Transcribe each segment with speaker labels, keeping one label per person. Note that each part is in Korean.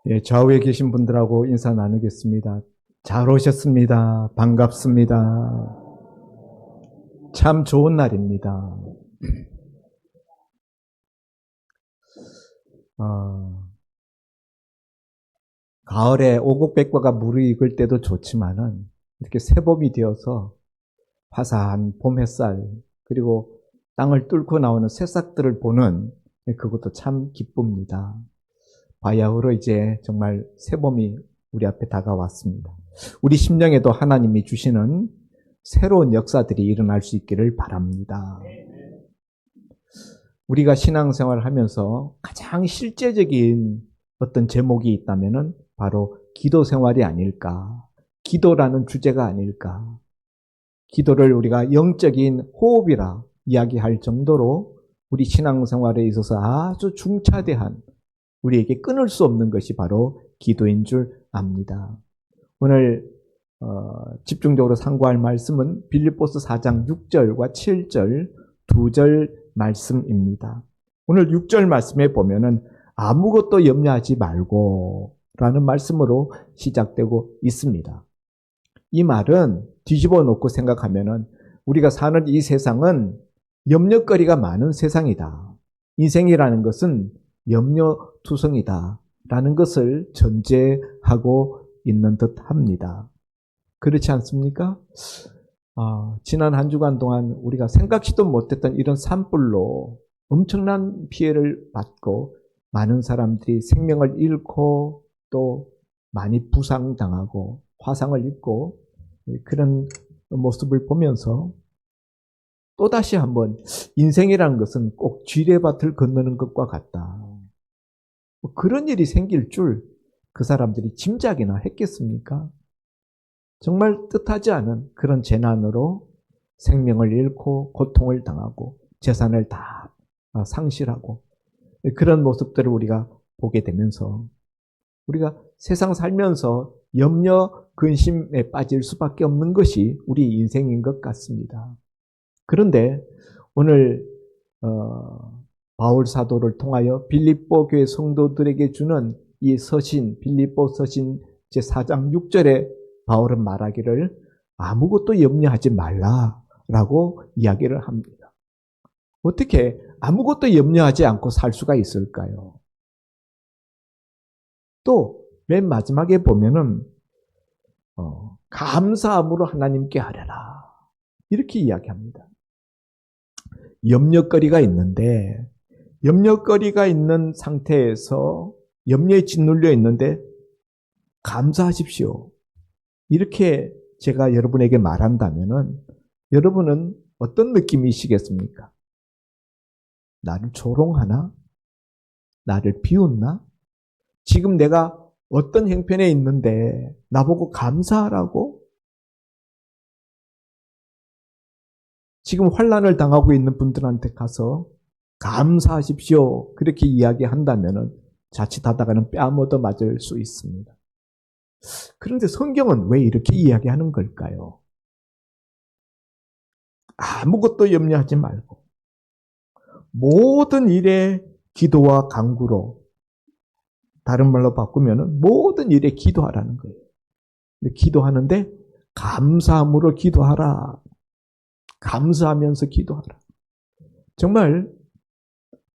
Speaker 1: 예, 좌우에 계신 분들하고 인사 나누겠습니다. 잘 오셨습니다. 반갑습니다. 참 좋은 날입니다. 어, 가을에 오곡백과가 무르익을 때도 좋지만은 이렇게 새봄이 되어서 화사한 봄 햇살 그리고 땅을 뚫고 나오는 새싹들을 보는 그것도 참 기쁩니다. 바야흐로 이제 정말 새봄이 우리 앞에 다가왔습니다. 우리 심령에도 하나님이 주시는 새로운 역사들이 일어날 수 있기를 바랍니다. 우리가 신앙생활을 하면서 가장 실제적인 어떤 제목이 있다면은 바로 기도 생활이 아닐까. 기도라는 주제가 아닐까. 기도를 우리가 영적인 호흡이라 이야기할 정도로 우리 신앙생활에 있어서 아주 중차대한 우리에게 끊을 수 없는 것이 바로 기도인 줄 압니다. 오늘 집중적으로 상고할 말씀은 빌립보서 4장 6절과 7절 2절 말씀입니다. 오늘 6절 말씀에 보면은 아무것도 염려하지 말고 라는 말씀으로 시작되고 있습니다. 이 말은 뒤집어 놓고 생각하면은 우리가 사는 이 세상은 염려거리가 많은 세상이다. 인생이라는 것은 염려투성이다. 라는 것을 전제하고 있는 듯 합니다. 그렇지 않습니까? 지난 한 주간 동안 우리가 생각지도 못했던 이런 산불로 엄청난 피해를 받고 많은 사람들이 생명을 잃고 또 많이 부상당하고 화상을 입고 그런 모습을 보면서 또다시 한번 인생이라는 것은 꼭 지뢰밭을 건너는 것과 같다. 그런 일이 생길 줄 그 사람들이 짐작이나 했겠습니까? 정말 뜻하지 않은 그런 재난으로 생명을 잃고 고통을 당하고 재산을 다 상실하고 그런 모습들을 우리가 보게 되면서 우리가 세상 살면서 염려, 근심에 빠질 수밖에 없는 것이 우리 인생인 것 같습니다. 그런데 오늘 바울 사도를 통하여 빌립보 교회 성도들에게 주는 이 서신, 빌립보 서신 제4장 6절에 바울은 말하기를 아무것도 염려하지 말라라고 이야기를 합니다. 어떻게 아무것도 염려하지 않고 살 수가 있을까요? 또 맨 마지막에 보면은 감사함으로 하나님께 하려라 이렇게 이야기합니다. 염려거리가 있는데 염려거리가 있는 상태에서 염려에 짓눌려 있는데 감사하십시오. 이렇게 제가 여러분에게 말한다면은 여러분은 어떤 느낌이시겠습니까? 나를 조롱하나? 나를 비웃나? 지금 내가 어떤 형편에 있는데 나보고 감사하라고? 지금 환난을 당하고 있는 분들한테 가서 감사하십시오. 그렇게 이야기한다면은 자칫하다가는 뺨 얻어 맞을 수 있습니다. 그런데 성경은 왜 이렇게 이야기하는 걸까요? 아무것도 염려하지 말고 모든 일에 기도와 간구로 다른 말로 바꾸면 모든 일에 기도하라는 거예요. 근데 기도하는데 감사함으로 기도하라. 감사하면서 기도하라. 정말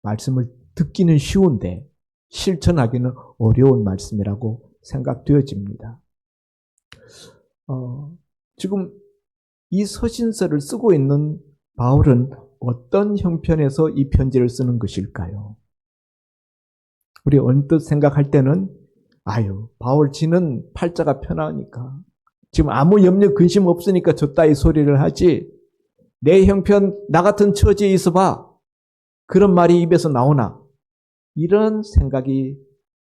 Speaker 1: 말씀을 듣기는 쉬운데 실천하기는 어려운 말씀이라고 생각되어집니다. 지금 이 서신서를 쓰고 있는 바울은 어떤 형편에서 이 편지를 쓰는 것일까요? 우리 언뜻 생각할 때는 바울 지는 팔자가 편하니까 지금 아무 염려 근심 없으니까 저 따위 소리를 하지 내 형편 나 같은 처지에 있어봐 그런 말이 입에서 나오나 이런 생각이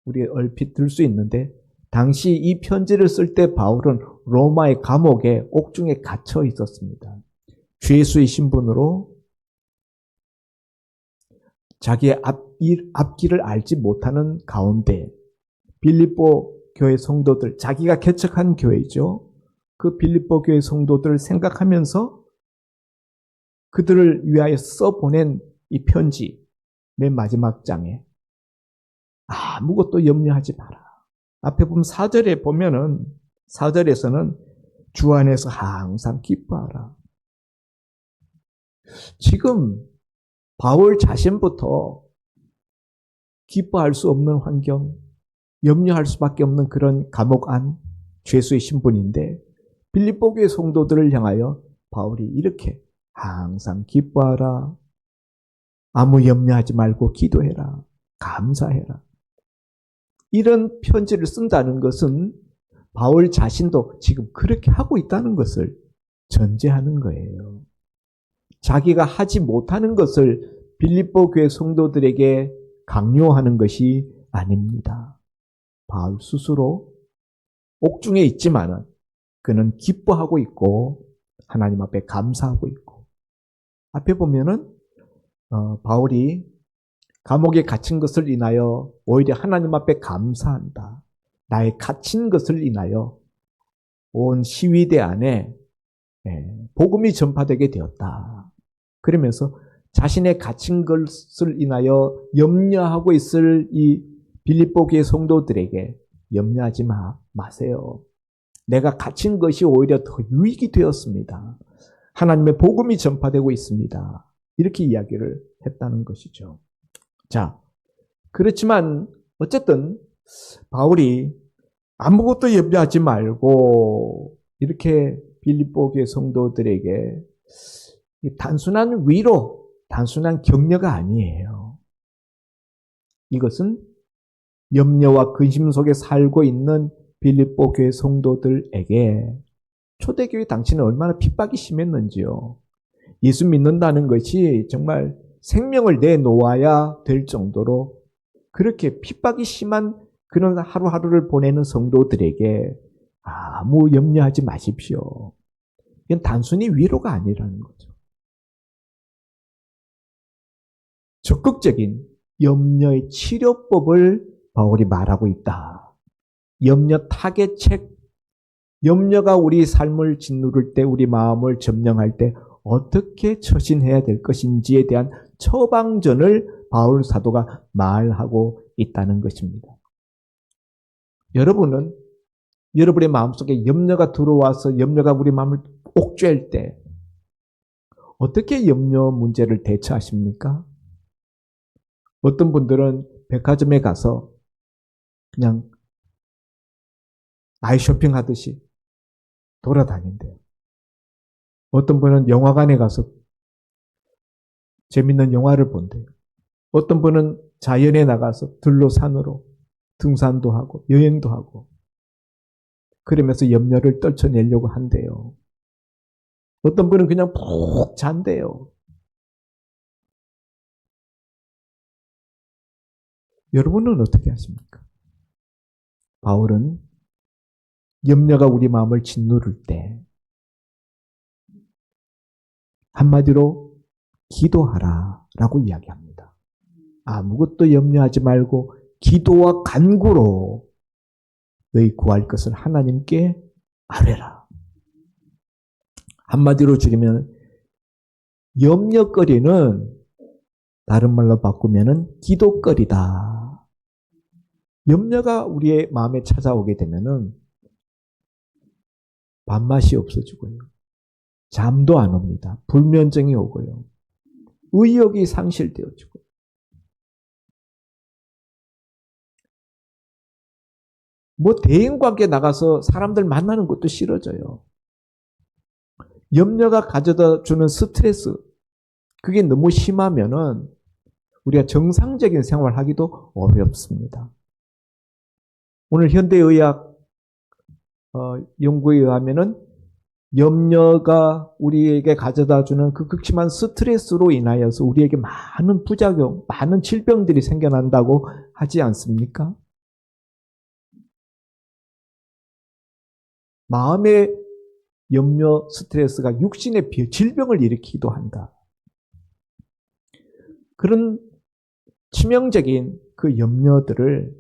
Speaker 1: 우리 얼핏 들 수 있는데 당시 이 편지를 쓸 때 바울은 로마의 감옥에 옥중에 갇혀 있었습니다. 죄수의 신분으로 자기의 앞길을 알지 못하는 가운데 빌립보 교회 성도들, 자기가 개척한 교회죠. 그 빌립보 교회 성도들을 생각하면서 그들을 위하여 써보낸 이 편지 맨 마지막 장에 아무것도 염려하지 마라. 앞에 보면 4절에 보면은 4절에서는 주 안에서 항상 기뻐하라. 지금 바울 자신부터 기뻐할 수 없는 환경, 염려할 수밖에 없는 그런 감옥 안 죄수의 신분인데 빌립보 교회 성도들을 향하여 바울이 이렇게 항상 기뻐하라. 아무 염려하지 말고 기도해라. 감사해라. 이런 편지를 쓴다는 것은 바울 자신도 지금 그렇게 하고 있다는 것을 전제하는 거예요. 자기가 하지 못하는 것을 빌립보 교회 성도들에게 강요하는 것이 아닙니다. 바울 스스로 옥중에 있지만은 그는 기뻐하고 있고 하나님 앞에 감사하고 있고 앞에 보면은 바울이 감옥에 갇힌 것을 인하여 오히려 하나님 앞에 감사한다. 나의 갇힌 것을 인하여 온 시위대 안에 복음이 전파되게 되었다. 그러면서 자신의 갇힌 것을 인하여 염려하고 있을 이 빌립보 교회 성도들에게 염려하지 마세요. 내가 갇힌 것이 오히려 더 유익이 되었습니다. 하나님의 복음이 전파되고 있습니다. 이렇게 이야기를 했다는 것이죠. 자, 그렇지만 어쨌든 바울이 아무것도 염려하지 말고 이렇게 빌립보 교회 성도들에게 단순한 위로, 단순한 격려가 아니에요. 이것은 염려와 근심 속에 살고 있는 빌립보 교회 성도들에게 초대교회 당시는 얼마나 핍박이 심했는지요. 예수 믿는다는 것이 정말 생명을 내놓아야 될 정도로 그렇게 핍박이 심한 그런 하루하루를 보내는 성도들에게 아무 염려하지 마십시오. 이건 단순히 위로가 아니라는 거죠. 적극적인 염려의 치료법을 바울이 말하고 있다. 염려 타개책, 염려가 우리 삶을 짓누를 때, 우리 마음을 점령할 때 어떻게 처신해야 될 것인지에 대한 처방전을 바울 사도가 말하고 있다는 것입니다. 여러분은 여러분의 마음속에 염려가 들어와서 염려가 우리 마음을 옥죄할 때 어떻게 염려 문제를 대처하십니까? 어떤 분들은 백화점에 가서 그냥 아이 쇼핑하듯이 돌아다닌대요. 어떤 분은 영화관에 가서 재밌는 영화를 본대요. 어떤 분은 자연에 나가서 들로 산으로 등산도 하고 여행도 하고 그러면서 염려를 떨쳐내려고 한대요. 어떤 분은 그냥 푹 잔대요. 여러분은 어떻게 하십니까? 바울은 염려가 우리 마음을 짓누를 때 한마디로 기도하라 라고 이야기합니다. 아무것도 염려하지 말고 기도와 간구로 너희 구할 것을 하나님께 아뢰라. 한마디로 줄이면 염려거리는 다른 말로 바꾸면은 기도거리다. 염려가 우리의 마음에 찾아오게 되면은 밥맛이 없어지고요. 잠도 안 옵니다. 불면증이 오고요. 의욕이 상실되어지고. 대인관계 나가서 사람들 만나는 것도 싫어져요. 염려가 가져다 주는 스트레스, 그게 너무 심하면은 우리가 정상적인 생활을 하기도 어렵습니다. 오늘 현대의학 연구에 의하면은 염려가 우리에게 가져다 주는 그 극심한 스트레스로 인하여서 우리에게 많은 부작용, 많은 질병들이 생겨난다고 하지 않습니까? 마음의 염려, 스트레스가 육신의 질병을 일으키기도 한다. 그런 치명적인 그 염려들을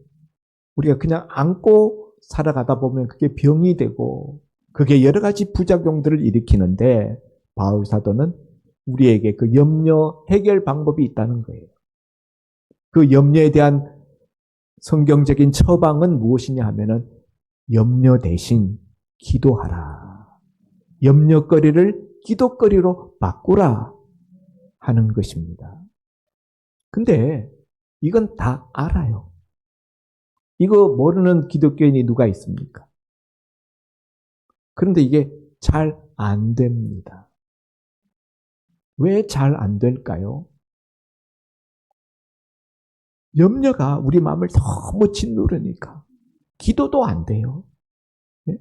Speaker 1: 우리가 그냥 안고 살아가다 보면 그게 병이 되고 그게 여러 가지 부작용들을 일으키는데 바울 사도는 우리에게 그 염려 해결 방법이 있다는 거예요. 그 염려에 대한 성경적인 처방은 무엇이냐 하면은 염려 대신 기도하라. 염려거리를 기도거리로 바꾸라 하는 것입니다. 근데 이건 다 알아요. 이거 모르는 기독교인이 누가 있습니까? 그런데 이게 잘 안 됩니다. 왜 잘 안 될까요? 염려가 우리 마음을 너무 짓누르니까 기도도 안 돼요. 네?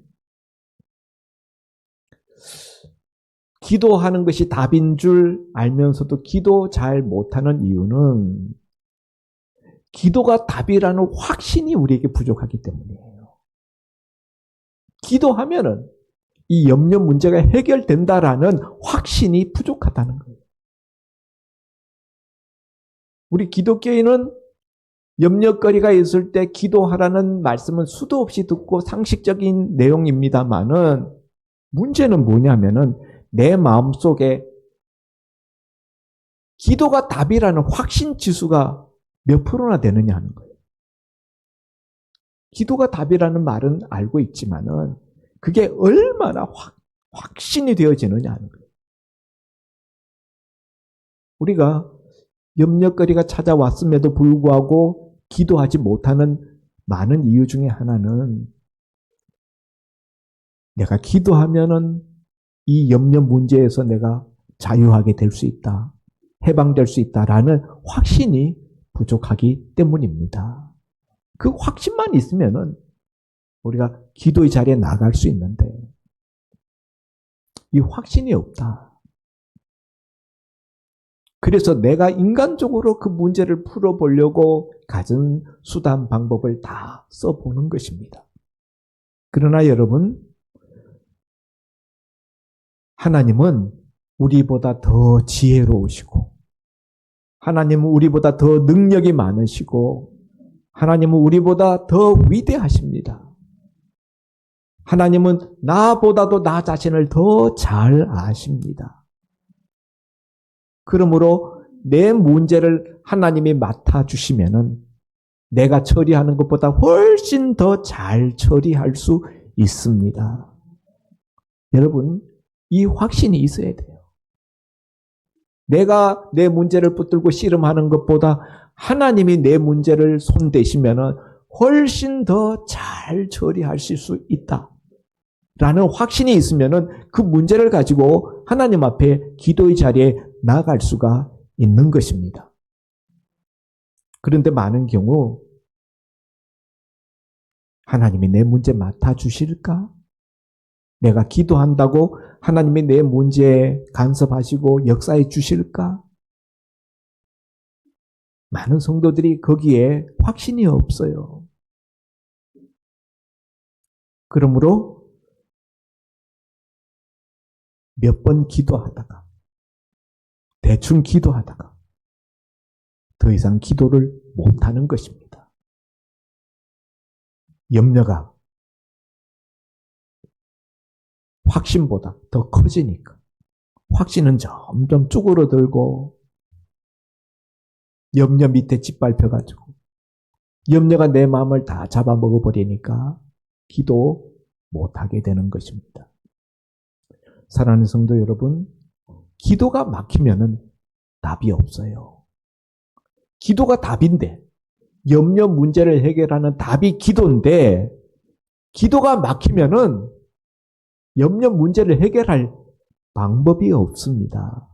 Speaker 1: 기도하는 것이 답인 줄 알면서도 기도 잘 못하는 이유는 기도가 답이라는 확신이 우리에게 부족하기 때문이에요. 기도하면은 이 염려 문제가 해결된다라는 확신이 부족하다는 거예요. 우리 기독교인은 염려거리가 있을 때 기도하라는 말씀은 수도 없이 듣고 상식적인 내용입니다만은 문제는 뭐냐면은 내 마음속에 기도가 답이라는 확신 지수가 몇 프로나 되느냐 하는 거예요. 기도가 답이라는 말은 알고 있지만은 그게 얼마나 확신이 되어지느냐 하는 거예요. 우리가 염려거리가 찾아왔음에도 불구하고 기도하지 못하는 많은 이유 중에 하나는 내가 기도하면은 이 염려 문제에서 내가 자유하게 될 수 있다. 해방될 수 있다라는 확신이 부족하기 때문입니다. 그 확신만 있으면은 우리가 기도의 자리에 나갈 수 있는데 이 확신이 없다. 그래서 내가 인간적으로 그 문제를 풀어보려고 가진 수단 방법을 다 써보는 것입니다. 그러나 여러분, 하나님은 우리보다 더 지혜로우시고 하나님은 우리보다 더 능력이 많으시고 하나님은 우리보다 더 위대하십니다. 하나님은 나보다도 나 자신을 더 잘 아십니다. 그러므로 내 문제를 하나님이 맡아주시면은 내가 처리하는 것보다 훨씬 더 잘 처리할 수 있습니다. 여러분, 이 확신이 있어야 돼요. 내가 내 문제를 붙들고 씨름하는 것보다 하나님이 내 문제를 손대시면은 훨씬 더 잘 처리하실 수 있다. 라는 확신이 있으면은 그 문제를 가지고 하나님 앞에 기도의 자리에 나아갈 수가 있는 것입니다. 그런데 많은 경우 하나님이 내 문제 맡아주실까? 내가 기도한다고 하나님이 내 문제에 간섭하시고 역사해 주실까? 많은 성도들이 거기에 확신이 없어요. 그러므로 몇 번 기도하다가 대충 기도하다가 더 이상 기도를 못하는 것입니다. 염려가 확신보다 더 커지니까 확신은 점점 쭈그러들고 염려 밑에 짓밟혀가지고 염려가 내 마음을 다 잡아먹어버리니까 기도 못하게 되는 것입니다. 사랑하는 성도 여러분, 기도가 막히면은 답이 없어요. 기도가 답인데 염려 문제를 해결하는 답이 기도인데 기도가 막히면은 염려 문제를 해결할 방법이 없습니다.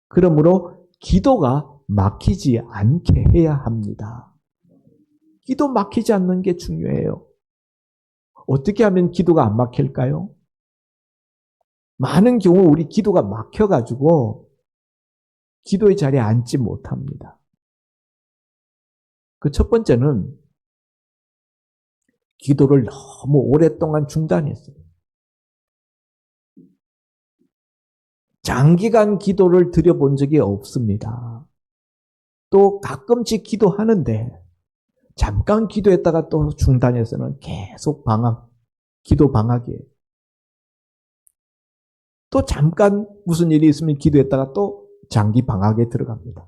Speaker 1: 그러므로 기도가 막히지 않게 해야 합니다. 기도 막히지 않는 게 중요해요. 어떻게 하면 기도가 안 막힐까요? 많은 경우 우리 기도가 막혀가지고 기도의 자리에 앉지 못합니다. 그 첫 번째는 기도를 너무 오랫동안 중단했어요. 장기간 기도를 드려본 적이 없습니다. 또 가끔씩 기도하는데 잠깐 기도했다가 또 중단해서는 계속 기도 방학이에요. 또 잠깐 무슨 일이 있으면 기도했다가 또 장기 방학에 들어갑니다.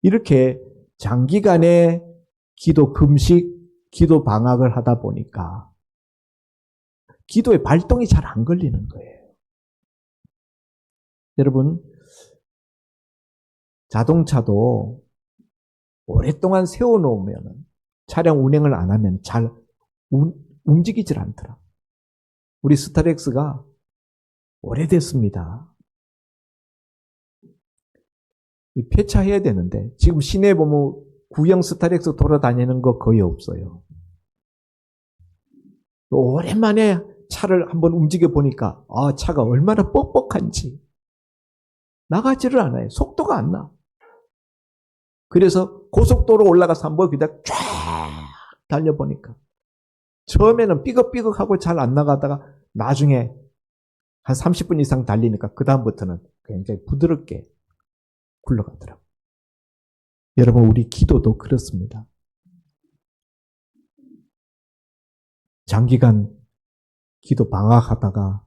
Speaker 1: 이렇게 장기간의 기도 금식, 기도 방학을 하다 보니까 기도의 발동이 잘 안 걸리는 거예요. 여러분, 자동차도 오랫동안 세워놓으면 차량 운행을 안 하면 잘 움직이질 않더라. 우리 스타렉스가 오래됐습니다. 폐차해야 되는데 지금 시내에 보면 구형 스타렉스 돌아다니는 거 거의 없어요. 오랜만에 차를 한번 움직여 보니까 차가 얼마나 뻑뻑한지 나가지를 않아요. 속도가 안 나. 그래서 고속도로 올라가서 한번 그냥 쫙 달려보니까 처음에는 삐걱삐걱하고 잘 안 나가다가 나중에 한 30분 이상 달리니까 그 다음부터는 굉장히 부드럽게 굴러가더라고요. 여러분, 우리 기도도 그렇습니다. 장기간 기도 방학하다가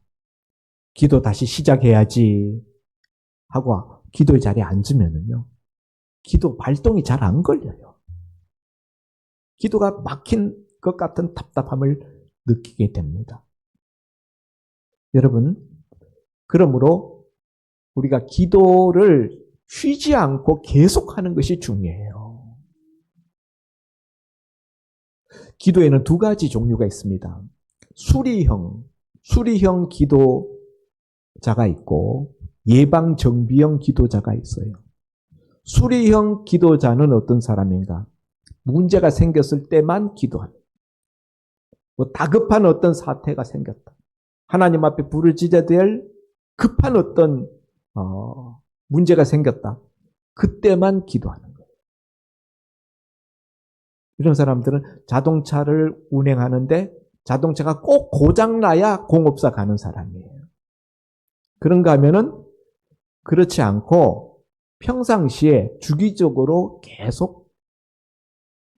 Speaker 1: 기도 다시 시작해야지 하고 기도의 자리에 앉으면은요, 기도 발동이 잘 안 걸려요. 기도가 막힌 것 같은 답답함을 느끼게 됩니다. 여러분, 그러므로 우리가 기도를 쉬지 않고 계속하는 것이 중요해요. 기도에는 두 가지 종류가 있습니다. 수리형 기도자가 있고 예방정비형 기도자가 있어요. 수리형 기도자는 어떤 사람인가? 문제가 생겼을 때만 기도하는. 다급한 어떤 사태가 생겼다. 하나님 앞에 부르짖어야 될 급한 어떤 문제가 생겼다. 그때만 기도하는 거예요. 이런 사람들은 자동차를 운행하는데 자동차가 꼭 고장나야 공업사 가는 사람이에요. 그런가 하면은 그렇지 않고 평상시에 주기적으로 계속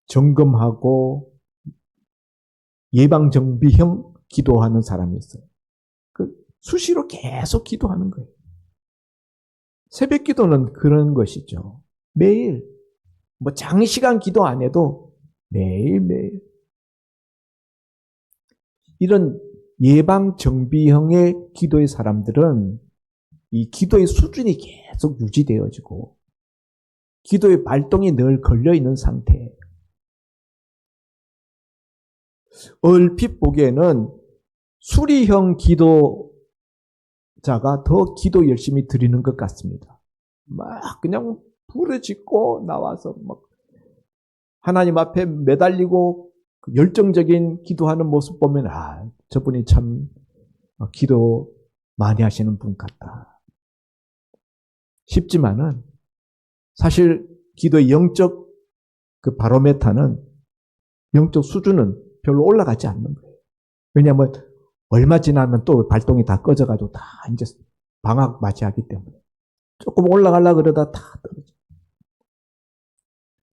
Speaker 1: 점검하고 예방정비형 기도하는 사람이 있어요. 수시로 계속 기도하는 거예요. 새벽 기도는 그런 것이죠. 매일, 장시간 기도 안 해도 매일매일. 이런 예방정비형의 기도의 사람들은 이 기도의 수준이 계속 유지되어지고 기도의 발동이 늘 걸려있는 상태예요. 얼핏 보기에는 수리형 기도자가 더 기도 열심히 드리는 것 같습니다. 막 그냥 부르짖고 나와서 막 하나님 앞에 매달리고 열정적인 기도하는 모습 보면 저분이 참 기도 많이 하시는 분 같다 싶지만은 사실 기도의 영적 바로메타는 영적 수준은 별로 올라가지 않는 거예요. 왜냐하면 얼마 지나면 또 발동이 다 꺼져가지고 다 이제 방학 맞이하기 때문에 조금 올라가려고 그러다 다 떨어져.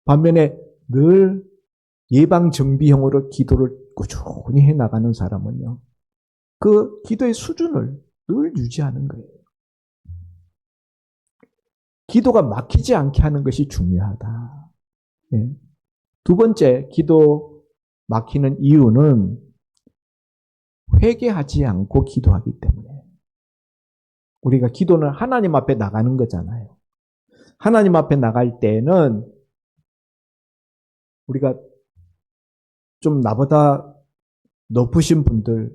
Speaker 1: 반면에 늘 예방정비형으로 기도를 꾸준히 해나가는 사람은요, 그 기도의 수준을 늘 유지하는 거예요. 기도가 막히지 않게 하는 것이 중요하다. 네. 두 번째, 기도 막히는 이유는 회개하지 않고 기도하기 때문에. 우리가 기도는 하나님 앞에 나가는 거잖아요. 하나님 앞에 나갈 때는 우리가 좀 나보다 높으신 분들,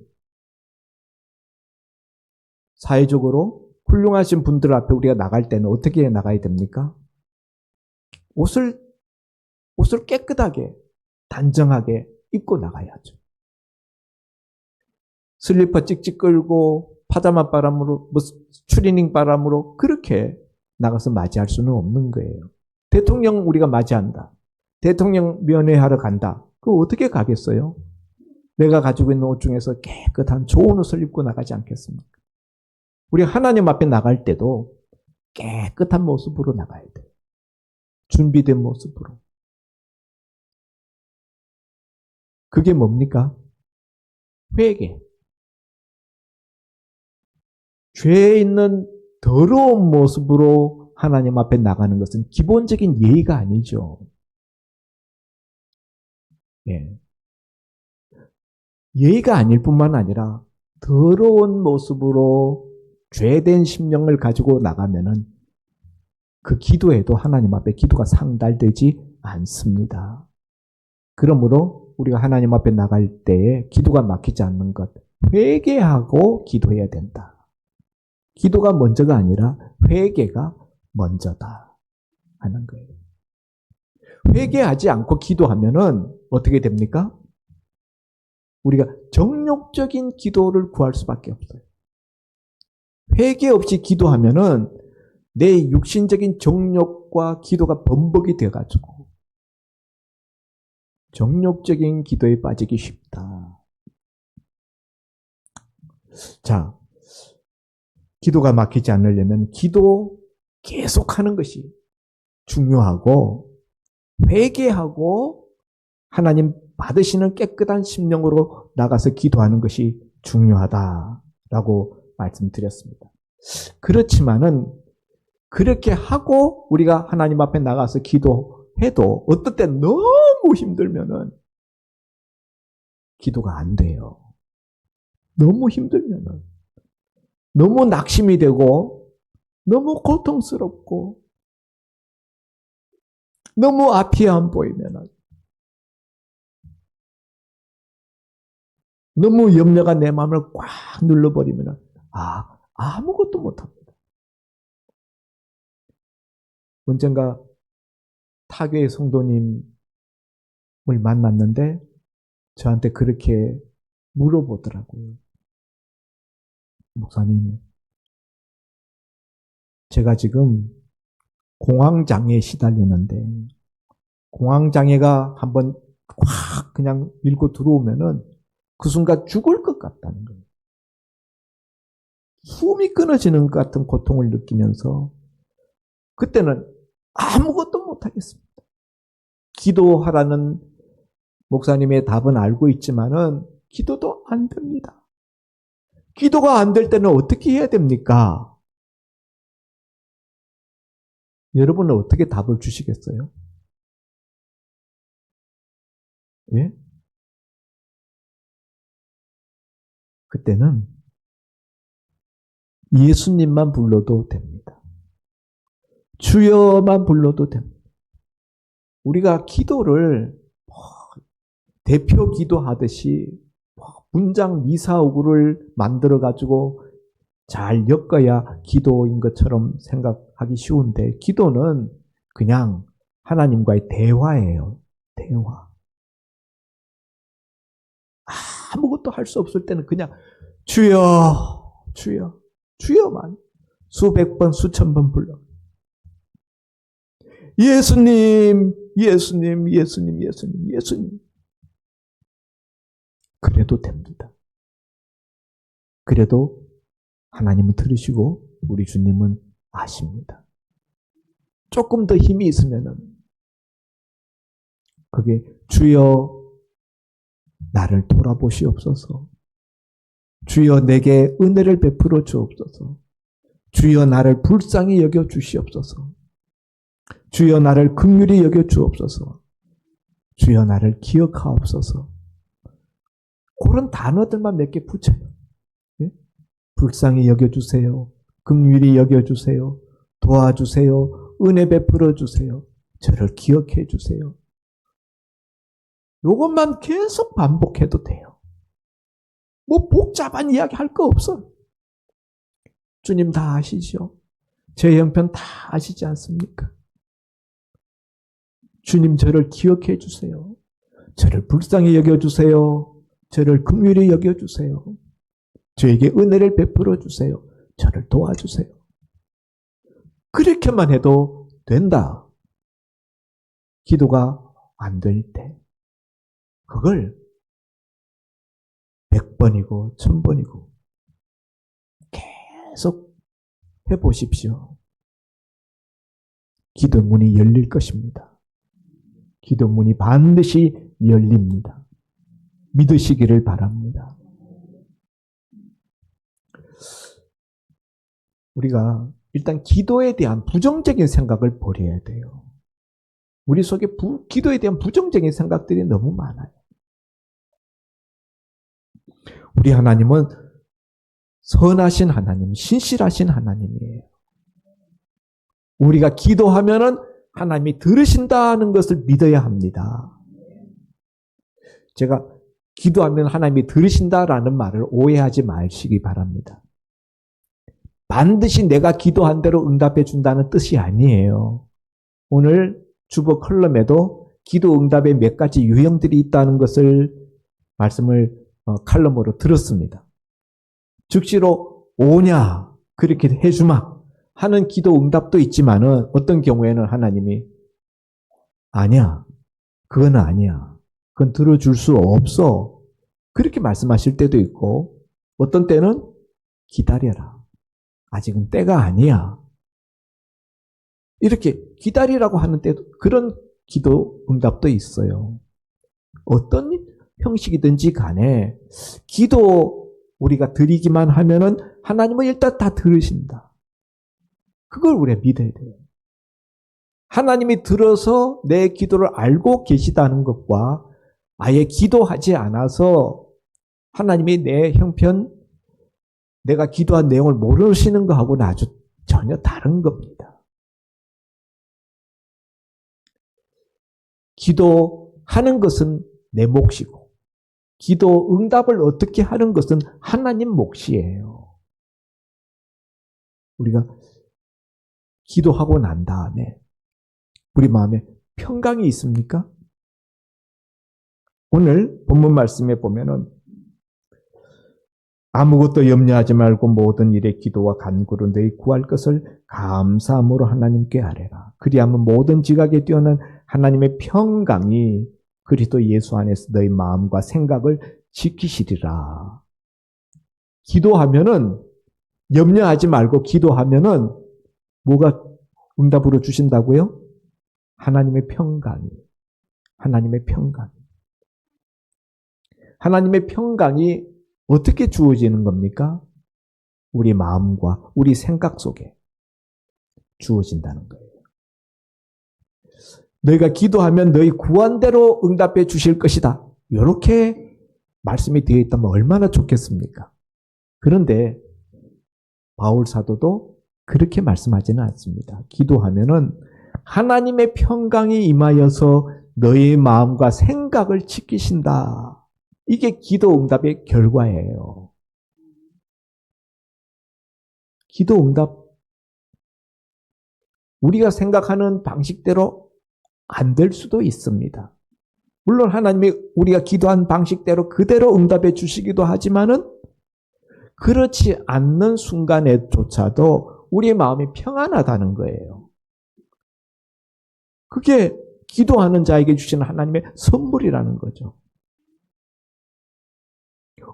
Speaker 1: 사회적으로 훌륭하신 분들 앞에 우리가 나갈 때는 어떻게 나가야 됩니까? 옷을 깨끗하게, 단정하게 입고 나가야죠. 슬리퍼 찍찍 끌고 파자마 바람으로, 추리닝 바람으로 그렇게 나가서 맞이할 수는 없는 거예요. 대통령 우리가 맞이한다. 대통령 면회하러 간다. 그거 어떻게 가겠어요? 내가 가지고 있는 옷 중에서 깨끗한 좋은 옷을 입고 나가지 않겠습니까? 우리 하나님 앞에 나갈 때도 깨끗한 모습으로 나가야 돼요. 준비된 모습으로. 그게 뭡니까? 회개. 죄에 있는 더러운 모습으로 하나님 앞에 나가는 것은 기본적인 예의가 아니죠. 예. 예의가 아닐 뿐만 아니라 더러운 모습으로 죄된 심령을 가지고 나가면은 그 기도에도 하나님 앞에 기도가 상달되지 않습니다. 그러므로 우리가 하나님 앞에 나갈 때에 기도가 막히지 않는 것, 회개하고 기도해야 된다. 기도가 먼저가 아니라 회개가 먼저다 하는 거예요. 회개하지 않고 기도하면은 어떻게 됩니까? 우리가 정욕적인 기도를 구할 수밖에 없어요. 회개 없이 기도하면은 내 육신적인 정욕과 기도가 범벅이 되어가지고 정욕적인 기도에 빠지기 쉽다. 자, 기도가 막히지 않으려면 기도 계속하는 것이 중요하고 회개하고 하나님 받으시는 깨끗한 심령으로 나가서 기도하는 것이 중요하다라고 말씀드렸습니다. 그렇지만은 그렇게 하고 우리가 하나님 앞에 나가서 기도해도 어떨 때 너무 힘들면은 기도가 안 돼요. 너무 힘들면은 너무 낙심이 되고 너무 고통스럽고 너무 앞이 안 보이면은 너무 염려가 내 마음을 꽉 눌러버리면은 아무것도 못합니다. 언젠가 타교의 성도님을 만났는데 저한테 그렇게 물어보더라고요. 목사님, 제가 지금 공황장애에 시달리는데 공황장애가 한번 확 그냥 밀고 들어오면은 그 순간 죽을 것 같다는 거예요. 숨이 끊어지는 것 같은 고통을 느끼면서 그때는 아무것도 못하겠습니다. 기도하라는 목사님의 답은 알고 있지만은 기도도 안 됩니다. 기도가 안 될 때는 어떻게 해야 됩니까? 여러분은 어떻게 답을 주시겠어요? 예? 그때는 예수님만 불러도 됩니다. 주여만 불러도 됩니다. 우리가 기도를 대표 기도하듯이 문장 미사오구를 만들어가지고 잘 엮어야 기도인 것처럼 생각하기 쉬운데 기도는 그냥 하나님과의 대화예요. 대화. 아무것도 할 수 없을 때는 그냥 주여, 주여, 주여만 수백 번, 수천 번 불러. 예수님, 예수님, 예수님, 예수님, 예수님. 그래도 됩니다. 그래도 하나님은 들으시고 우리 주님은 아십니다. 조금 더 힘이 있으면은 그게 주여 나를 돌아보시옵소서. 주여 내게 은혜를 베풀어 주옵소서. 주여 나를 불쌍히 여겨 주시옵소서. 주여 나를 긍휼히 여겨 주옵소서. 주여 나를 기억하옵소서. 그런 단어들만 몇 개 붙여요. 예? 불쌍히 여겨주세요. 긍휼히 여겨주세요. 도와주세요. 은혜 베풀어 주세요. 저를 기억해 주세요. 이것만 계속 반복해도 돼요. 뭐 복잡한 이야기 할 거 없어. 주님 다 아시죠? 제 형편 다 아시지 않습니까? 주님 저를 기억해 주세요. 저를 불쌍히 여겨주세요. 저를 긍휼히 여겨주세요. 저에게 은혜를 베풀어 주세요. 저를 도와주세요. 그렇게만 해도 된다. 기도가 안 될 때. 그걸 100번이고 1000번이고 계속 해보십시오. 기도 문이 열릴 것입니다. 기도 문이 반드시 열립니다. 믿으시기를 바랍니다. 우리가 일단 기도에 대한 부정적인 생각을 버려야 돼요. 우리 속에 기도에 대한 부정적인 생각들이 너무 많아요. 우리 하나님은 선하신 하나님, 신실하신 하나님이에요. 우리가 기도하면은 하나님이 들으신다는 것을 믿어야 합니다. 제가 기도하면 하나님이 들으신다라는 말을 오해하지 마시기 바랍니다. 반드시 내가 기도한 대로 응답해 준다는 뜻이 아니에요. 오늘 주보 컬럼에도 기도 응답의 몇 가지 유형들이 있다는 것을 말씀을 칼럼으로 들었습니다. 즉시로 오냐 그렇게 해주마 하는 기도 응답도 있지만은 어떤 경우에는 하나님이 아니야 그건 아니야 그건 들어줄 수 없어 그렇게 말씀하실 때도 있고 어떤 때는 기다려라 아직은 때가 아니야 이렇게 기다리라고 하는 때도 그런 기도 응답도 있어요. 어떤 형식이든지 간에 기도 우리가 드리기만 하면은 하나님은 일단 다 들으신다. 그걸 우리가 믿어야 돼요. 하나님이 들어서 내 기도를 알고 계시다는 것과 아예 기도하지 않아서 하나님이 내 형편, 내가 기도한 내용을 모르시는 거하고는 아주 전혀 다른 겁니다. 기도하는 것은 내 몫이고 기도 응답을 어떻게 하는 것은 하나님 몫이에요. 우리가 기도하고 난 다음에 우리 마음에 평강이 있습니까? 오늘 본문 말씀에 보면은 아무것도 염려하지 말고 모든 일에 기도와 간구로 너희 구할 것을 감사함으로 하나님께 아뢰라. 그리하면 모든 지각에 뛰어난 하나님의 평강이 그리스도 예수 안에서 너희 마음과 생각을 지키시리라. 기도하면은 염려하지 말고 기도하면은 뭐가 응답으로 주신다고요? 하나님의 평강이. 하나님의 평강. 하나님의 평강이 어떻게 주어지는 겁니까? 우리 마음과 우리 생각 속에 주어진다는 거예요. 너희가 기도하면 너희 구한 대로 응답해 주실 것이다. 이렇게 말씀이 되어 있다면 얼마나 좋겠습니까? 그런데 바울 사도도 그렇게 말씀하지는 않습니다. 기도하면은 하나님의 평강이 임하여서 너희의 마음과 생각을 지키신다. 이게 기도 응답의 결과예요. 기도 응답 우리가 생각하는 방식대로 안 될 수도 있습니다. 물론 하나님이 우리가 기도한 방식대로 그대로 응답해 주시기도 하지만은 그렇지 않는 순간에조차도 우리의 마음이 평안하다는 거예요. 그게 기도하는 자에게 주시는 하나님의 선물이라는 거죠.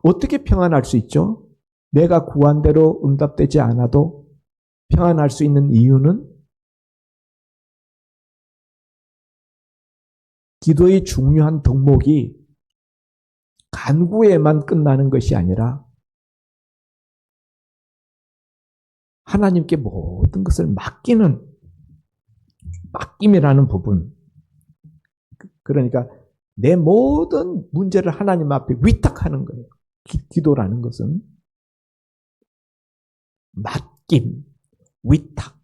Speaker 1: 어떻게 평안할 수 있죠? 내가 구한 대로 응답되지 않아도 평안할 수 있는 이유는 기도의 중요한 덕목이 간구에만 끝나는 것이 아니라 하나님께 모든 것을 맡김이라는 부분. 그러니까 내 모든 문제를 하나님 앞에 위탁하는 거예요. 기도라는 것은 맡김, 위탁.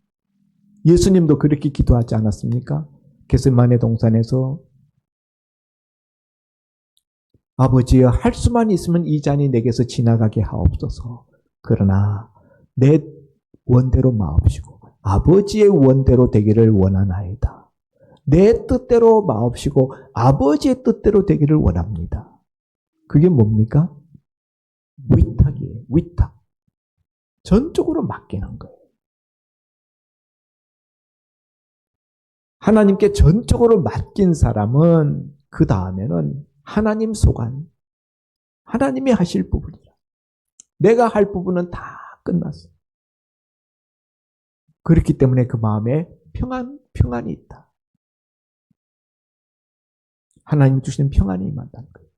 Speaker 1: 예수님도 그렇게 기도하지 않았습니까? 겟세마네 동산에서 아버지여 할 수만 있으면 이 잔이 내게서 지나가게 하옵소서. 그러나 내 원대로 마옵시고 아버지의 원대로 되기를 원하나이다. 내 뜻대로 마옵시고 아버지의 뜻대로 되기를 원합니다. 그게 뭡니까? 위탁이에요. 위탁. 전적으로 맡기는 거예요. 하나님께 전적으로 맡긴 사람은 그 다음에는 하나님 소관, 하나님이 하실 부분이라. 내가 할 부분은 다 끝났어. 그렇기 때문에 그 마음에 평안이 있다. 하나님 주시는 평안이 임한다는 거예요.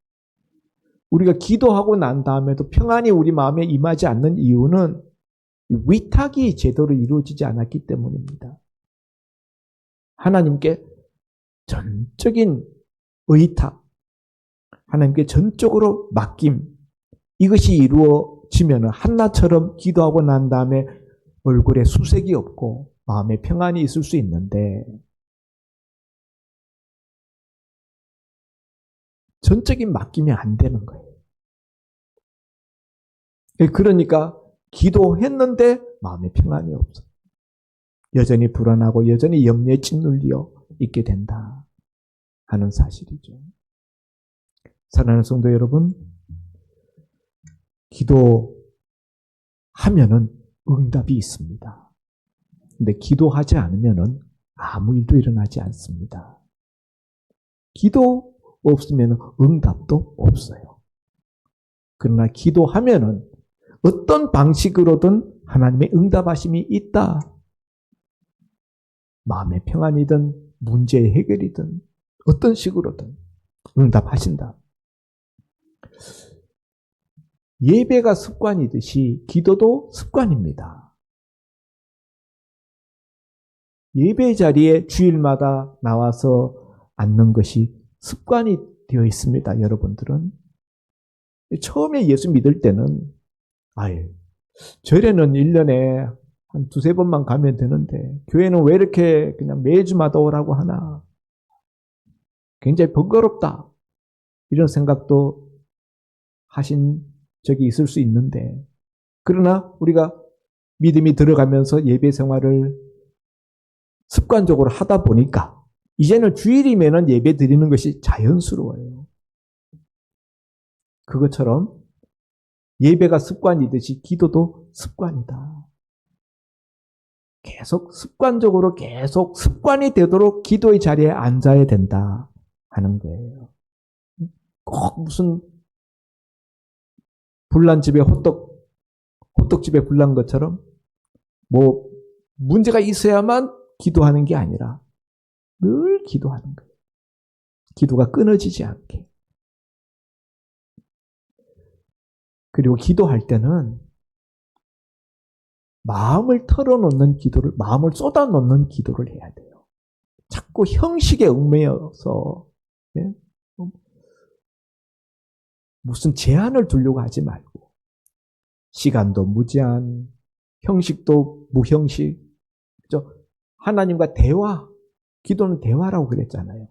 Speaker 1: 우리가 기도하고 난 다음에도 평안이 우리 마음에 임하지 않는 이유는 위탁이 제대로 이루어지지 않았기 때문입니다. 하나님께 전적인 의탁, 하나님께 전적으로 맡김, 이것이 이루어지면 한나처럼 기도하고 난 다음에 얼굴에 수색이 없고 마음에 평안이 있을 수 있는데, 전적인 맡김이 안 되는 거예요. 그러니까 기도했는데 마음에 평안이 없어. 여전히 불안하고 여전히 염려에 짓눌려 있게 된다 하는 사실이죠. 사랑하는 성도 여러분, 기도하면은 응답이 있습니다. 근데 기도하지 않으면은 아무 일도 일어나지 않습니다. 기도 없으면 응답도 없어요. 그러나 기도하면은 어떤 방식으로든 하나님의 응답하심이 있다. 마음의 평안이든 문제의 해결이든 어떤 식으로든 응답하신다. 예배가 습관이듯이 기도도 습관입니다. 예배 자리에 주일마다 나와서 앉는 것이 습관이 되어 있습니다. 여러분들은. 처음에 예수 믿을 때는 절에는 1년에 한 2-3번만 가면 되는데 교회는 왜 이렇게 그냥 매주마다 오라고 하나. 굉장히 번거롭다. 이런 생각도 하신 적이 있을 수 있는데, 그러나 우리가 믿음이 들어가면서 예배 생활을 습관적으로 하다 보니까 이제는 주일이면 예배 드리는 것이 자연스러워요. 그것처럼 예배가 습관이듯이 기도도 습관이다. 계속 습관적으로 계속 습관이 되도록 기도의 자리에 앉아야 된다 하는 거예요. 꼭 무슨 불난 집에 호떡집에 불난 것처럼 뭐 문제가 있어야만 기도하는 게 아니라 늘 기도하는 거예요. 기도가 끊어지지 않게. 그리고 기도할 때는 마음을 털어놓는 기도를, 마음을 쏟아놓는 기도를 해야 돼요. 자꾸 형식에 얽매여서 무슨 제한을 두려고 하지 말고, 시간도 무제한, 형식도 무형식, 그죠? 하나님과 대화, 기도는 대화라고 그랬잖아요.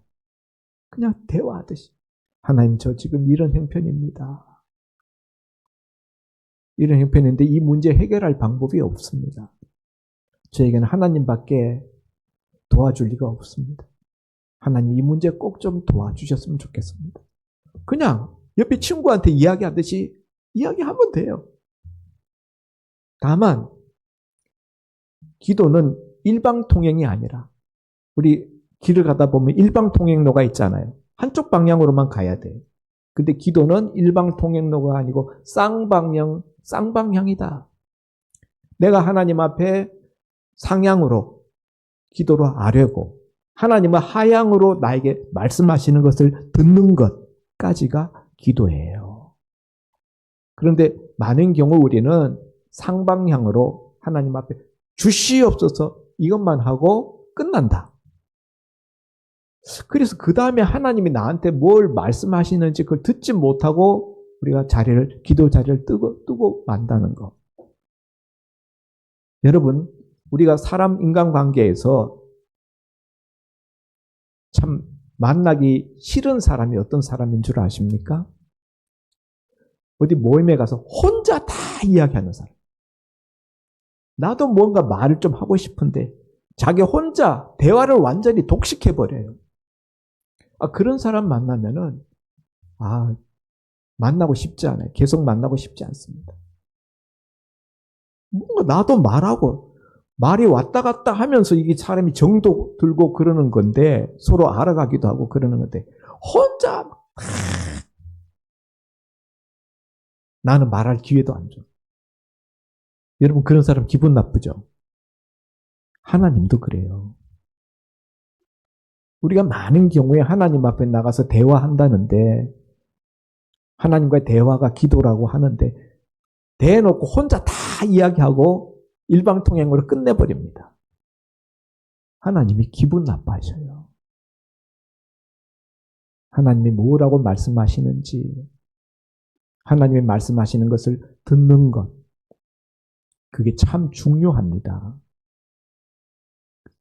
Speaker 1: 그냥 대화하듯이. 하나님, 저 지금 이런 형편입니다. 이런 형편인데 이 문제 해결할 방법이 없습니다. 저에게는 하나님밖에 도와줄 리가 없습니다. 하나님, 이 문제 꼭 좀 도와주셨으면 좋겠습니다. 그냥 옆에 친구한테 이야기하듯이 이야기하면 돼요. 다만 기도는 일방통행이 아니라, 우리 길을 가다 보면 일방통행로가 있잖아요. 한쪽 방향으로만 가야 돼요. 근데 기도는 일방통행로가 아니고 쌍방향이다. 내가 하나님 앞에 상향으로 기도를 하려고, 하나님은 하향으로 나에게 말씀하시는 것을 듣는 것까지가 기도예요. 그런데 많은 경우 우리는 상방향으로 하나님 앞에 주시옵소서 이것만 하고 끝난다. 그래서 그 다음에 하나님이 나한테 뭘 말씀하시는지 그걸 듣지 못하고 우리가 기도 자리를 뜨고 만다는 거. 여러분, 우리가 인간관계에서 참 만나기 싫은 사람이 어떤 사람인 줄 아십니까? 어디 모임에 가서 혼자 다 이야기하는 사람. 나도 뭔가 말을 좀 하고 싶은데 자기 혼자 대화를 완전히 독식해버려요. 그런 사람 만나면은 만나고 싶지 않아요. 계속 만나고 싶지 않습니다. 뭔가 나도 말이 왔다 갔다 하면서 이게 사람이 정도 들고 그러는 건데, 서로 알아가기도 하고 그러는 건데, 혼자 나는 말할 기회도 안 줘. 여러분, 그런 사람 기분 나쁘죠? 하나님도 그래요. 우리가 많은 경우에 하나님 앞에 나가서 대화한다는데, 하나님과의 대화가 기도라고 하는데, 대놓고 혼자 다 이야기하고 일방통행으로 끝내버립니다. 하나님이 기분 나빠하셔요. 하나님이 뭐라고 말씀하시는지, 하나님이 말씀하시는 것을 듣는 것, 그게 참 중요합니다.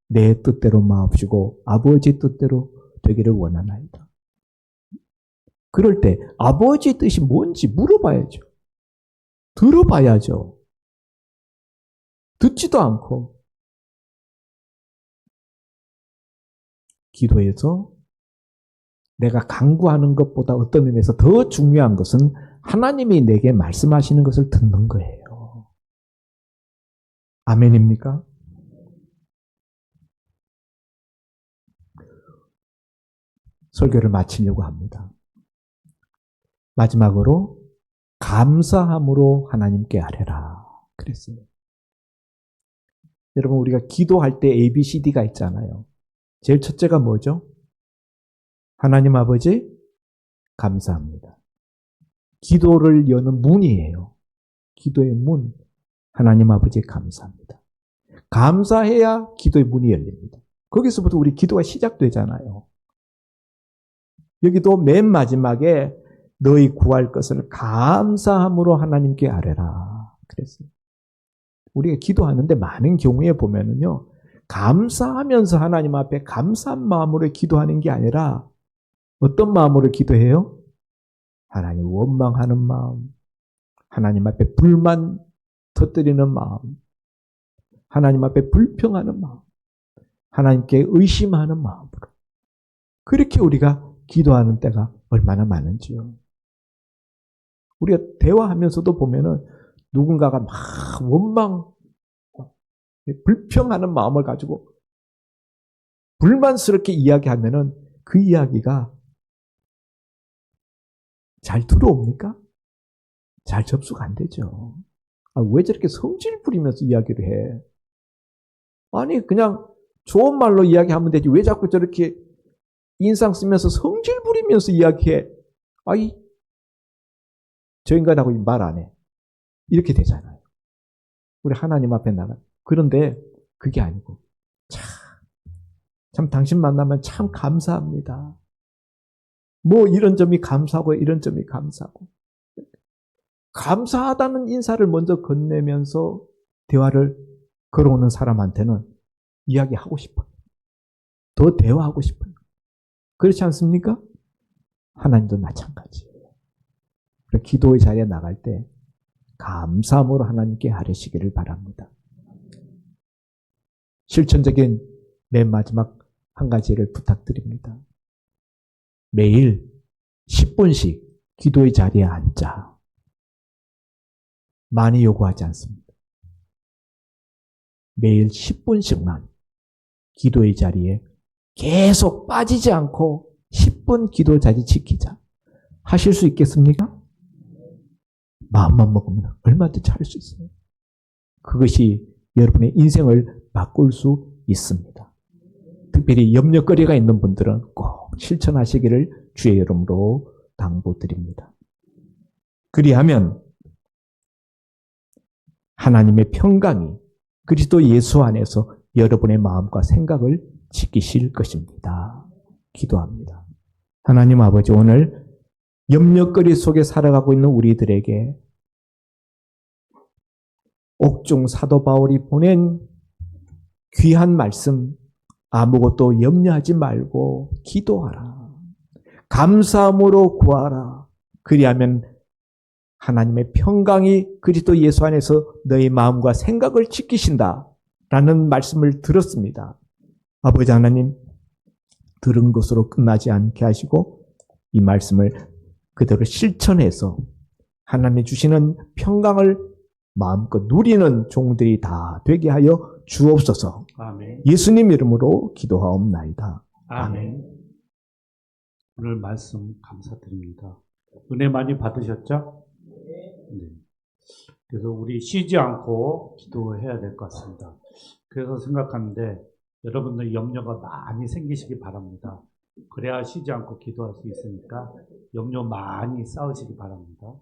Speaker 1: 내 뜻대로 마옵시고 아버지 뜻대로 되기를 원하나이다. 그럴 때 아버지 뜻이 뭔지 물어봐야죠. 들어봐야죠. 듣지도 않고 기도에서 내가 간구하는 것보다 어떤 의미에서 더 중요한 것은 하나님이 내게 말씀하시는 것을 듣는 거예요. 아멘입니까? 설교를 마치려고 합니다. 마지막으로 감사함으로 하나님께 아뢰라 그랬어요. 여러분, 우리가 기도할 때 ABCD가 있잖아요. 제일 첫째가 뭐죠? 하나님 아버지 감사합니다. 기도를 여는 문이에요. 기도의 문, 하나님 아버지 감사합니다. 감사해야 기도의 문이 열립니다. 거기서부터 우리 기도가 시작되잖아요. 여기도 맨 마지막에 너희 구할 것을 감사함으로 하나님께 아뢰라 그랬어요. 우리가 기도하는데 많은 경우에 보면은요, 감사하면서 하나님 앞에 감사한 마음으로 기도하는 게 아니라 어떤 마음으로 기도해요? 하나님 원망하는 마음, 하나님 앞에 불만 터뜨리는 마음, 하나님 앞에 불평하는 마음, 하나님께 의심하는 마음으로. 그렇게 우리가 기도하는 때가 얼마나 많은지요. 우리가 대화하면서도 보면은 누군가가 막 원망, 불평하는 마음을 가지고 불만스럽게 이야기하면은 그 이야기가 잘 들어옵니까? 잘 접수가 안 되죠. 왜 저렇게 성질 부리면서 이야기를 해? 아니, 그냥 좋은 말로 이야기하면 되지. 왜 자꾸 저렇게 인상 쓰면서 성질 부리면서 이야기해? 아이, 저 인간하고 말 안 해. 이렇게 되잖아요. 우리 하나님 앞에 나가. 그런데 그게 아니고, 참 당신 만나면 참 감사합니다. 뭐 이런 점이 감사하고 이런 점이 감사하고. 감사하다는 인사를 먼저 건네면서 대화를 걸어오는 사람한테는 이야기하고 싶어요. 더 대화하고 싶어요. 그렇지 않습니까? 하나님도 마찬가지예요. 기도의 자리에 나갈 때 감사함으로 하나님께 아뢰시기를 바랍니다. 실천적인 맨 마지막 한 가지를 부탁드립니다. 매일 10분씩 기도의 자리에 앉아. 많이 요구하지 않습니다. 매일 10분씩만 기도의 자리에 계속 빠지지 않고 10분 기도 자리 지키자. 하실 수 있겠습니까? 마음만 먹으면 얼마든지 할 수 있어요. 그것이 여러분의 인생을 바꿀 수 있습니다. 특별히 염려거리가 있는 분들은 꼭 실천하시기를 주의 이름으로 당부드립니다. 그리하면 하나님의 평강이 그리스도 예수 안에서 여러분의 마음과 생각을 지키실 것입니다. 기도합니다. 하나님 아버지, 오늘 염려거리 속에 살아가고 있는 우리들에게 옥중 사도 바울이 보낸 귀한 말씀, 아무것도 염려하지 말고 기도하라. 감사함으로 구하라. 그리하면 하나님의 평강이 그리스도 예수 안에서 너의 마음과 생각을 지키신다. 라는 말씀을 들었습니다. 아버지 하나님, 들은 것으로 끝나지 않게 하시고 이 말씀을 그대로 실천해서 하나님이 주시는 평강을 마음껏 누리는 종들이 다 되게 하여 주옵소서.
Speaker 2: 아멘.
Speaker 1: 예수님 이름으로 기도하옵나이다.
Speaker 2: 아멘. 오늘 말씀 감사드립니다. 은혜 많이 받으셨죠? 네. 그래서 우리 쉬지 않고 기도해야 될 것 같습니다. 그래서 생각하는데 여러분들 염려가 많이 생기시기 바랍니다. 그래야 쉬지 않고 기도할 수 있으니까 염려 많이 쌓으시기 바랍니다.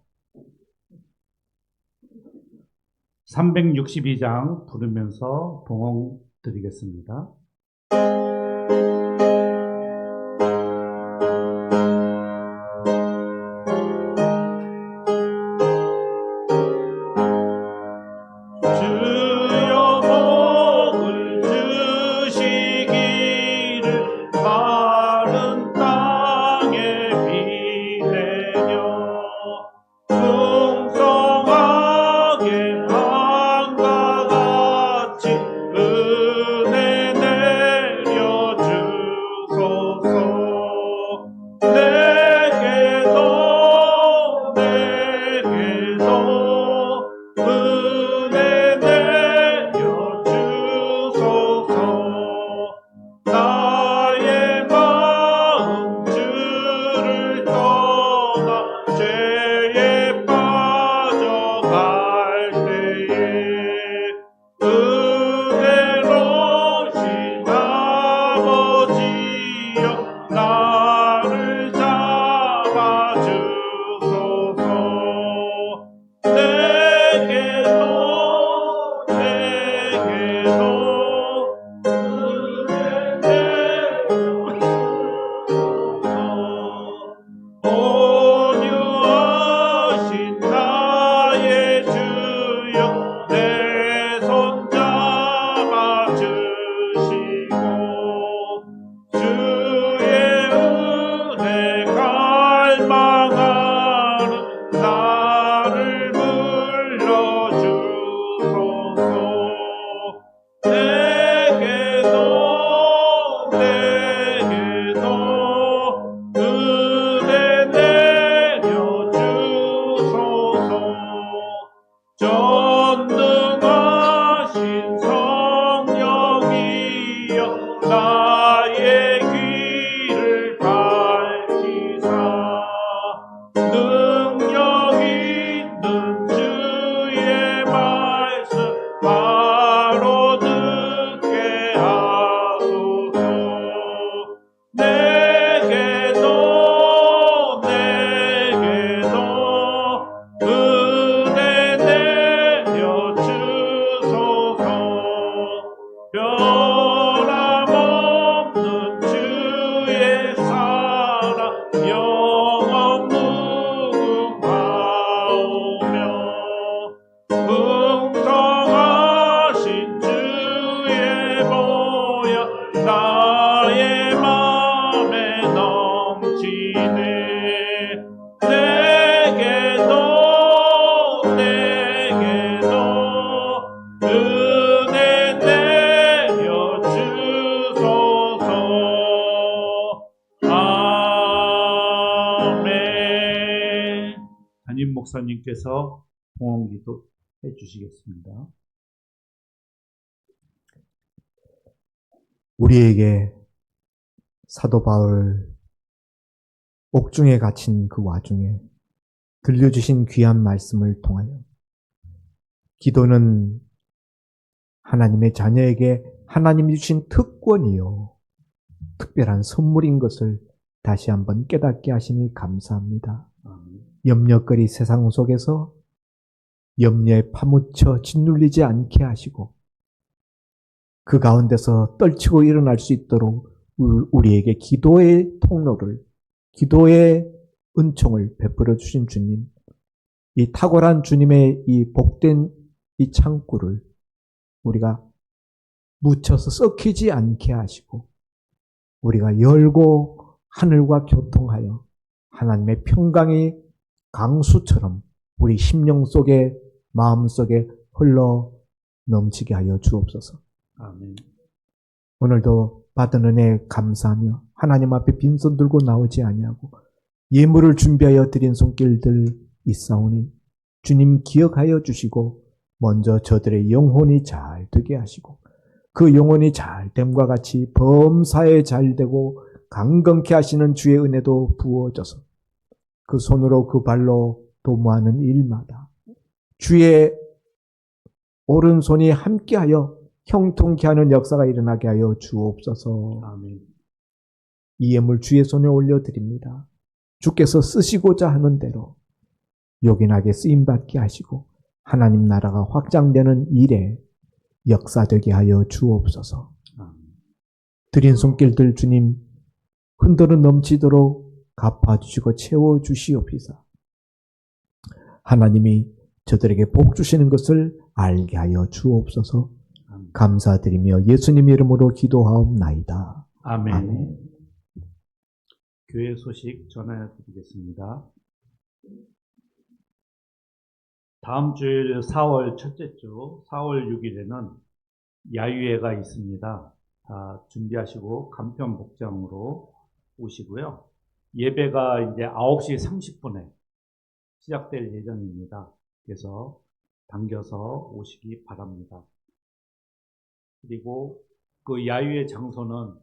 Speaker 2: 362장 부르면서 봉헌 드리겠습니다. 풍성하게 한과 같이 은혜 내려주소서. 내게도 은혜 내려주소서. 나의 마음 주를 떠나 죄에 빠져갈 때에 은혜로우신 아버지여 나를 잡아주소서. 내게도 온유하신 나의 주여 내 손 잡아주시고 주의 은혜 갈망하는 나를 불러주소서. 내게도 은혜 내려주소서. 전능하신 성령이여 나의 귀를 밝히사 능력 있는 주의 말씀 바로 듣게 하소서. 내게도 은혜 내려주소서. 변함없는 주의 사랑 영원 무궁하오며 풍성하신 주의 보혈 나의 맘에 넘치네. 내게도 은혜 내려주소서. 아멘. 담임 목사님께서 봉헌기도 해주시겠습니다.
Speaker 1: 우리에게 사도 바울 옥중에 갇힌 그 와중에 들려주신 귀한 말씀을 통하여 기도는 하나님의 자녀에게 하나님이 주신 특권이요 특별한 선물인 것을 다시 한번 깨닫게 하시니 감사합니다. 염려거리 세상 속에서 염려에 파묻혀 짓눌리지 않게 하시고 그 가운데서 떨치고 일어날 수 있도록 우리에게 기도의 통로를, 기도의 은총을 베풀어 주신 주님, 이 탁월한 주님의 이 복된 이 창구를 우리가 묻혀서 썩히지 않게 하시고 우리가 열고 하늘과 교통하여 하나님의 평강이 강수처럼 우리 심령 속에 마음 속에 흘러 넘치게 하여 주옵소서.
Speaker 2: 아멘.
Speaker 1: 오늘도 받은 은혜에 감사하며 하나님 앞에 빈손 들고 나오지 아니하고 예물을 준비하여 드린 손길들 있사오니 주님 기억하여 주시고 먼저 저들의 영혼이 잘 되게 하시고 그 영혼이 잘 됨과 같이 범사에 잘 되고 강건케 하시는 주의 은혜도 부어져서 그 손으로 그 발로 도모하는 일마다 주의 오른손이 함께하여 형통케 하는 역사가 일어나게 하여 주옵소서.
Speaker 2: 아멘.
Speaker 1: 이 예물 주의 손에 올려드립니다. 주께서 쓰시고자 하는 대로 요긴하게 쓰임받게 하시고 하나님 나라가 확장되는 일에 역사되게 하여 주옵소서. 드린 손길들 주님 흔들어 넘치도록 갚아주시고 채워주시옵소서. 하나님이 저들에게 복 주시는 것을 알게 하여 주옵소서. 감사드리며 예수님 이름으로 기도하옵나이다.
Speaker 2: 아멘.
Speaker 1: 아멘.
Speaker 2: 교회 소식 전해 드리겠습니다. 다음 주일 4월 첫째 주 4월 6일에는 야유회가 있습니다. 다 준비하시고 간편 복장으로 오시고요. 예배가 이제 9시 30분에 시작될 예정입니다. 그래서 당겨서 오시기 바랍니다. 그리고 그 야유회 장소는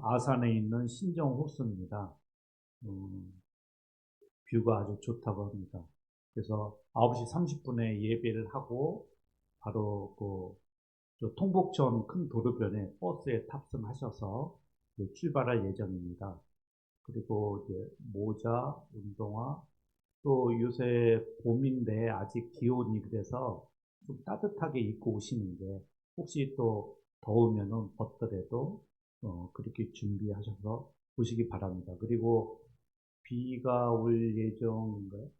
Speaker 2: 아산에 있는 신정 호수입니다. 뷰가 아주 좋다고 합니다. 그래서 9시 30분에 예배를 하고 바로 저 통복천 큰 도로변에 버스에 탑승하셔서 출발할 예정입니다. 그리고 이제 모자, 운동화, 또 요새 봄인데 아직 기온이 그래서 좀 따뜻하게 입고 오시는 게 혹시 또 더우면은 벗더라도 그렇게 준비하셔서 오시기 바랍니다. 그리고 비가 올 예정인가요?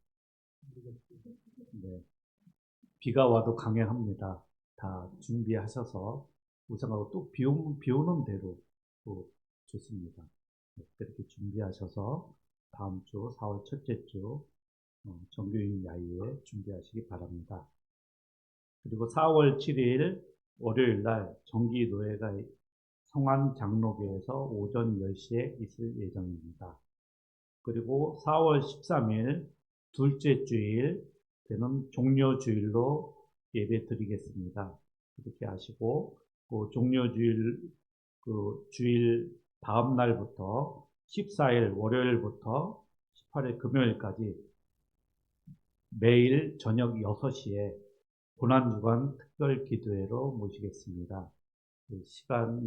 Speaker 2: 네. 비가 와도 강행합니다. 다 준비하셔서 우선하고 또 비 오는 대로 또 좋습니다. 네, 그렇게 준비하셔서 다음 주 4월 첫째 주 정교인 야유회 준비하시기 바랍니다. 그리고 4월 7일 월요일 날 정기노회가 성안 장로교에서 오전 10시에 있을 예정입니다. 그리고 4월 13일 둘째 주일 되는 종료주일로 예배 드리겠습니다. 그렇게 하시고 그 종료주일 주일 다음 날부터 14일 월요일부터 18일 금요일까지 매일 저녁 6시에 고난주간 특별 기도회로 모시겠습니다. 시간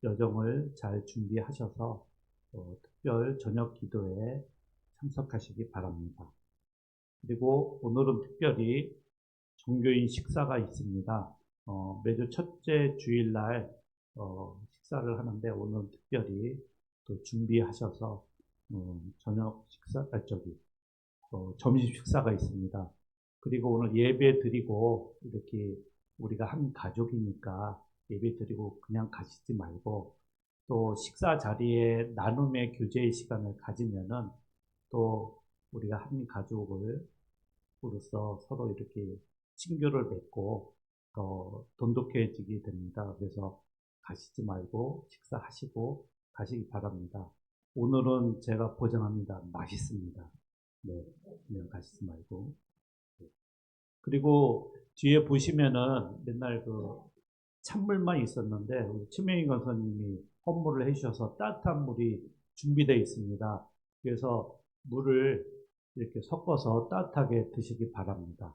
Speaker 2: 여정을 잘 준비하셔서 특별 저녁 기도회에 참석하시기 바랍니다. 그리고 오늘은 특별히 종교인 식사가 있습니다. 매주 첫째 주일날 식사를 하는데 오늘은 특별히 또 준비하셔서 저녁 식사, 점심 식사가 있습니다. 그리고 오늘 예배 드리고 이렇게 우리가 한 가족이니까 예배 드리고 그냥 가시지 말고 또 식사 자리에 나눔의 교제의 시간을 가지면은 또 우리가 한 가족으로서 서로 이렇게 친교를 맺고 더 돈독해지게 됩니다. 그래서 가시지 말고 식사하시고 가시기 바랍니다. 오늘은 제가 보장합니다. 맛있습니다. 네, 그냥 가시지 말고. 그리고 뒤에 보시면은 맨날 찬물만 있었는데 우리 최명희 권사님이 헌물을 해주셔서 따뜻한 물이 준비되어 있습니다. 그래서 물을 이렇게 섞어서 따뜻하게 드시기 바랍니다.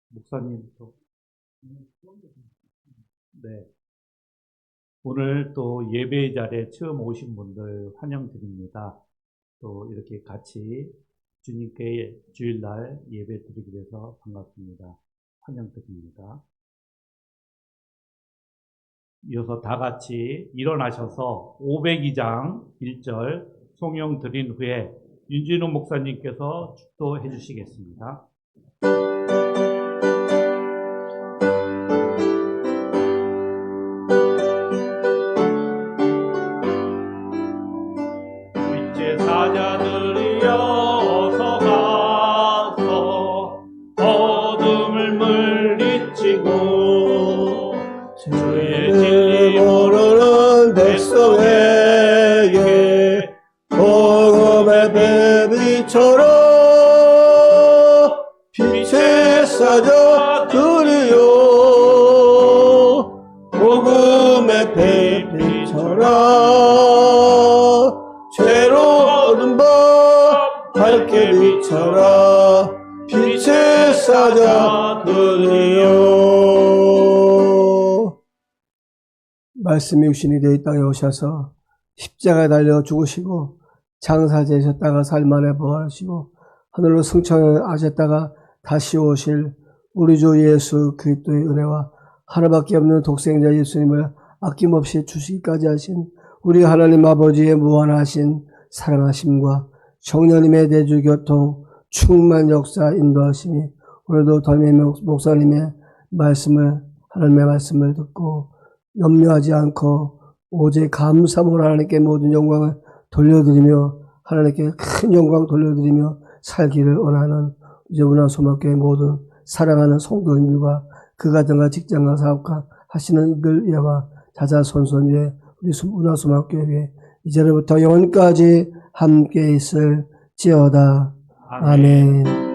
Speaker 2: 목사님도 네. 오늘 또 예배의 자리에 처음 오신 분들 환영드립니다. 또 이렇게 같이 주님께 주일날 예배 드리게 돼서 반갑습니다. 환영드립니다. 이어서 다 같이 일어나셔서 502장 1절 송영 드린 후에 윤진우 목사님께서 축도해 주시겠습니다. 빛의 사자들이여 어서 가서 어둠을 물리치고 주의 진리
Speaker 3: 모르는 백성에게 복음의 배비처럼 빛의 사자들이여 복음의 배비처럼 죄로운 밤 밝게 비춰라 빛의 사자들이여. 말씀이 육신이 되어 이 땅에 오셔서 십자가에 달려 죽으시고 장사되셨다가 살만에 부활하시고 하늘로 승천하셨다가 다시 오실 우리 주 예수 그리스도의 은혜와 하나밖에 없는 독생자 예수님을 아낌없이 주시기까지 하신 우리 하나님 아버지의 무한하신 사랑하심과 성령님의 대주교통 충만 역사 인도하심이 오늘도 담임 목사님의 하나님의 말씀을 듣고 염려하지 않고 오직 감사함으로 하나님께 모든 영광을 돌려드리며 하나님께 큰 영광 돌려드리며 살기를 원하는 이제 운하소망교회 모든 사랑하는 성도님들과 그 가정과 직장과 사업과 하시는 이들 예와 자자손손 위에 우리 운하소망교회 이제로부터 영원까지 함께 있을지어다. 아멘.